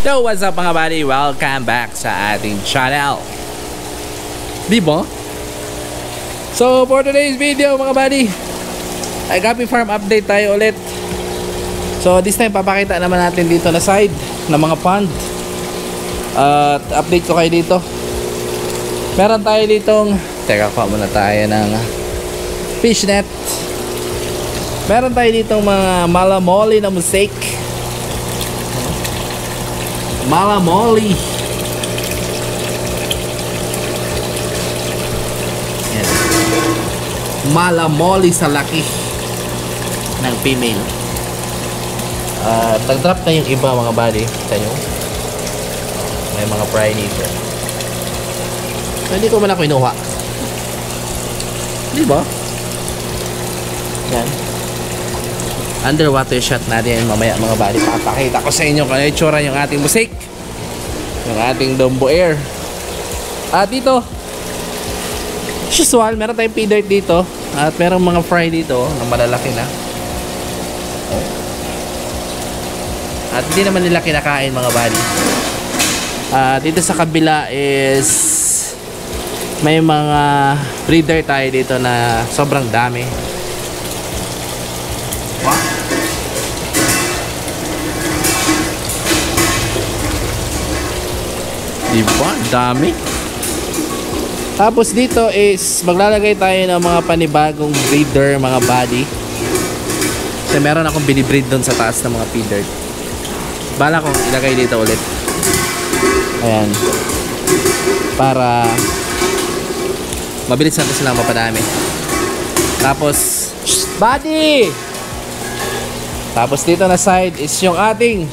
Yo, what's up mga buddy? Welcome back sa ating channel. Diba? So, for today's video mga buddy, ay Agape Farm update tayo ulit. So, this time papakita naman natin dito na side ng mga pond. At update ko kayo dito. Meron tayo ditong, teka, kuha muna tayo ng fish net. Meron tayo ditong mga malamoli na mosaic. Malamoli. Yan. Malamoli sa laki ng female. Tag-drop na yung iba mga buddy. Kita nyo? May mga fry dito. So, hindi ko man ako inuha. Di ba? Yan. Underwater shot natin mamaya mga buddy. Papakita ko sa inyo kung ano itsura yung ating mosaic, yung ating Dombo Air. At dito, usual, meron tayong pea dirt dito. At merong mga fry dito na malalaki na. At hindi naman nila kinakain mga buddy. Dito sa kabila is may mga breeder tayo dito na sobrang dami. Wow. Diba? Dami. Tapos dito is maglalagay tayo ng mga panibagong breeder mga buddy. Kasi meron akong binibreed doon sa taas ng mga feeder. Bala kong ilagay dito ulit. Ayan. Para mabilis natin silang mapadami. Tapos buddy! Tapos dito na side is yung ating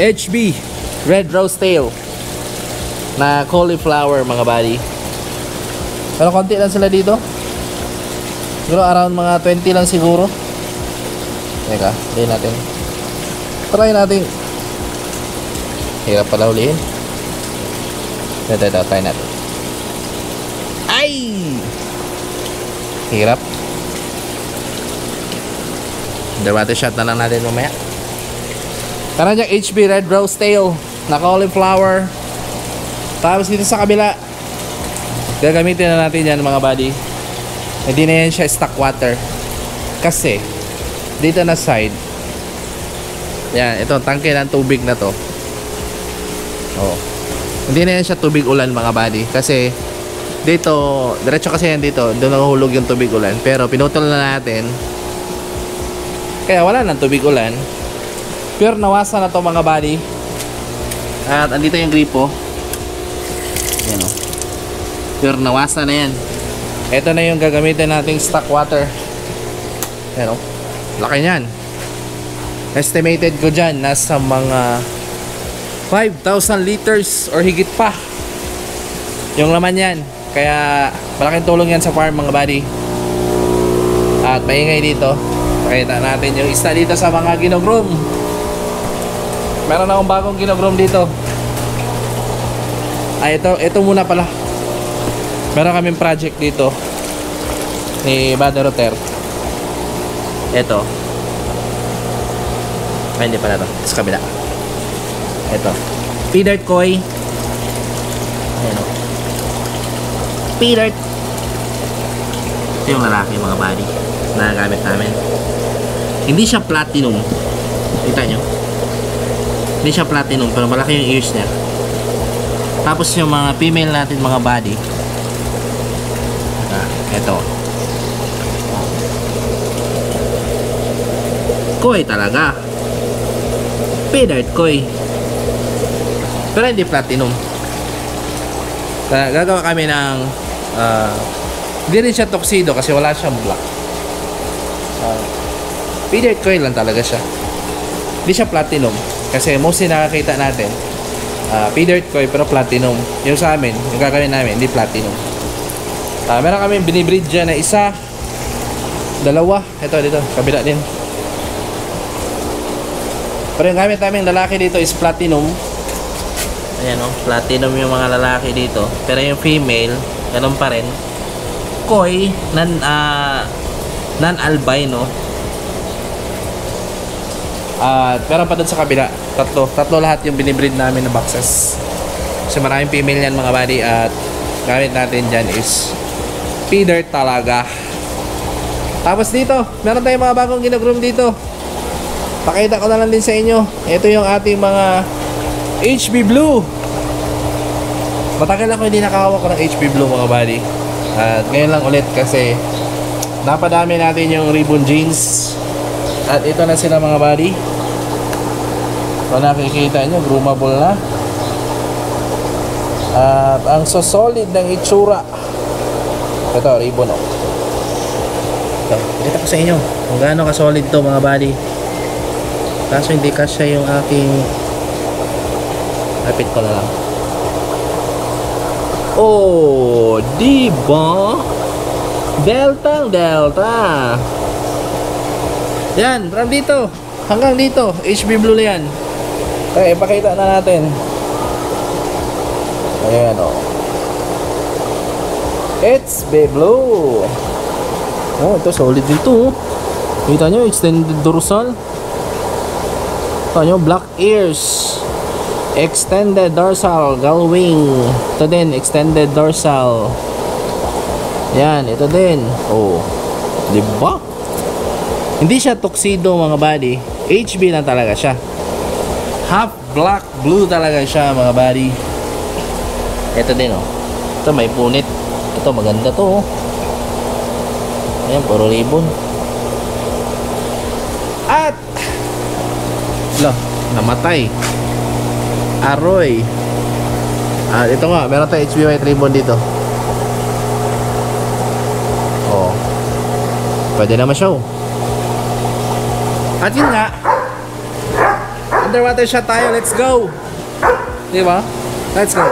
HB Red Rose Tail na cauliflower mga buddy. Pero konti lang sila dito. Siguro around mga 20 lang siguro. Teka, hulihin natin. Try natin. Hirap pala hulihin. Ito, try natin. Ay! Hirap. Underwater shot na lang natin mamaya. Parang yung HB Red Rose Tail na cauliflower. Tapos dito sa kabila, gagamitin na natin yan mga buddy. Hindi na yan siya stock water. Kasi dito na side, yan, ito tangke ng tubig na to. Oh. Hindi na yan siya tubig ulan mga buddy. Kasi dito, diretso kasi yan dito, doon nahuhulog yung tubig ulan. Pero pinutol na natin, kaya wala nang tubig ulan. Pure nawasa na to mga buddy. At andito yung gripo. Yan o. Pure nawasa na yan. Ito na yung gagamitin nating stock water. Yan o. Laki nyan. Estimated ko dyan nasa mga 5,000 liters or higit pa yung laman yan. Kaya malaking tulong yan sa farm mga buddy. At maingay dito. Pakita natin yung isa dito sa mga ginogrom. Meron akong bagong ginogrom dito. Ito muna pala. Meron kaming project dito ni Bada Roter. Ito. Ay, hindi pala ito. Sa kabila. Ito. Pea dirt koi. Ayan o. Pea dirt. Ito yung lalaki mga buddy na gamit namin. Hindi siya platinum. Kita nyo? Hindi siya platinum pero malaki yung ears niya. Tapos yung mga female natin mga body, eto koi talaga. Pea dirt koi pero hindi platinum. Gagawa kami ng hindi rin siya tuxedo kasi wala siyang black. Pea dirt koi lang talaga siya. Hindi siya platinum kasi mostly nakakita natin pea dirt koi pero platinum. Yung sa amin, yung gagawin namin hindi platinum. Meron kami binibreed dyan na isa, dalawa. Ito dito, kabila din. Pero yung gamit namin lalaki dito is platinum. Ayan o, platinum yung mga lalaki dito. Pero yung female, ganun pa rin. Koi, non-albino. At meron pa dun sa kabila, tatlo lahat yung binibreed namin na boxes. So maraming female yan mga buddy, at gamit natin dyan is feeder talaga. Tapos dito, meron tayong mga bagong ginagroom dito. Pakita ko na lang din sa inyo. Ito yung ating mga HB Blue. Matagal ako hindi nakahawak ko ng HB Blue mga buddy. At ngayon lang ulit kasi napadami natin yung ribbon jeans. At ito na sila mga buddy. Kung nakikita nyo, groomable na. At ang solid ng itsura. Ito, ribbon oh. Ito, pakita ko sa inyo kung gaano ka-solid to mga buddy. Kaso hindi kasya yung aking lapit ko na lang. Oh, diba? Delta. Yan, from dito hanggang dito, HB Blue na yan. Okay, ipakita na natin. Ayan o. HB Blue. Oh, ito solid dito. Kita nyo, extended dorsal. Kita nyo, black ears. Extended dorsal, gull wing. Ito din, extended dorsal. Yan, ito din. Oh, diba? Hindi siya tuxedo mga buddy. HB na talaga siya. Half black blue talaga siya mga buddy. Ito din oh. Ito may punit. Ito maganda to oh. Ayan, puro ribbon. At namatay. Aroy. Ito nga, meron tayong HB white ribbon dito. Oh. Pwede naman siya oh. At yun nga, underwater shot tayo. Let's go. Diba? Let's go.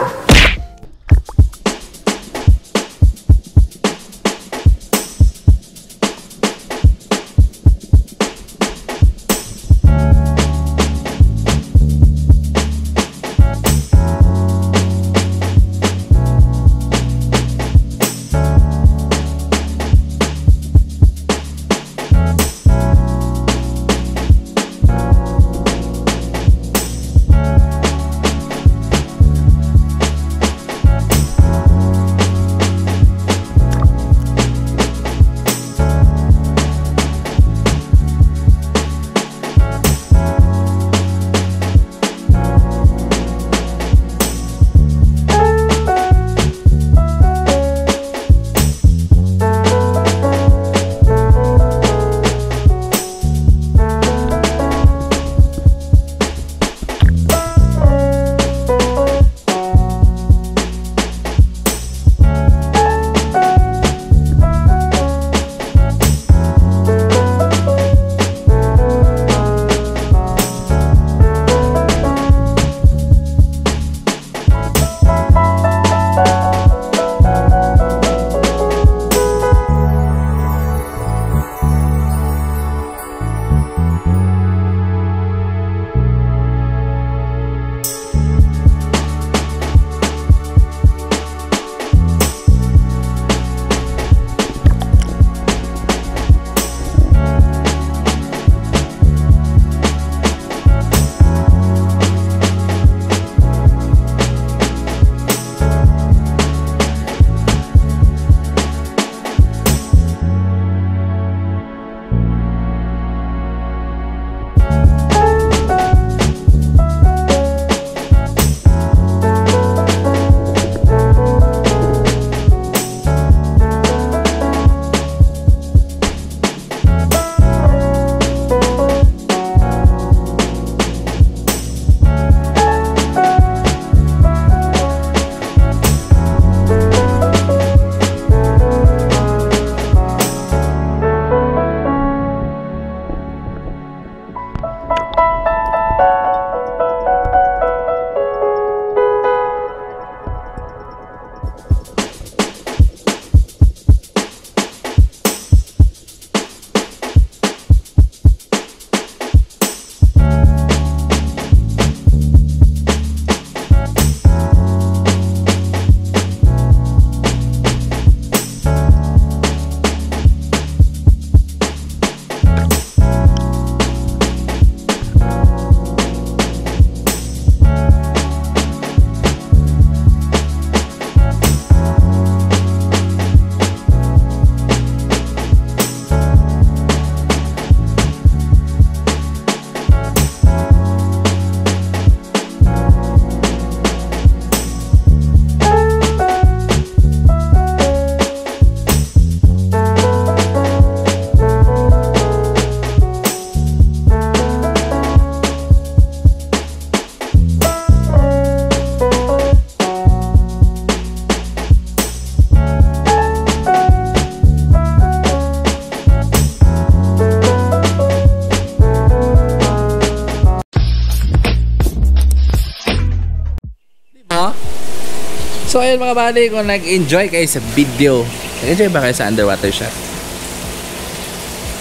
So ayun mga buddy, kung nag-enjoy kayo sa video, nag-enjoy ba kayo sa underwater shot?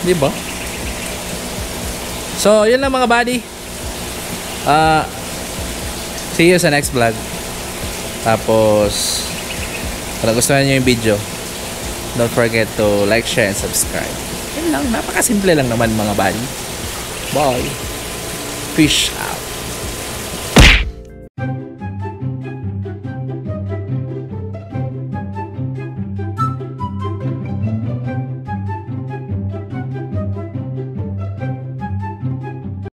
Di ba? So yun lang mga buddy. See you sa next vlog. Tapos kung nagustuhan nyo yung video, don't forget to like, share, and subscribe. Yun lang, napakasimple lang naman mga buddy. Bye. Fish out.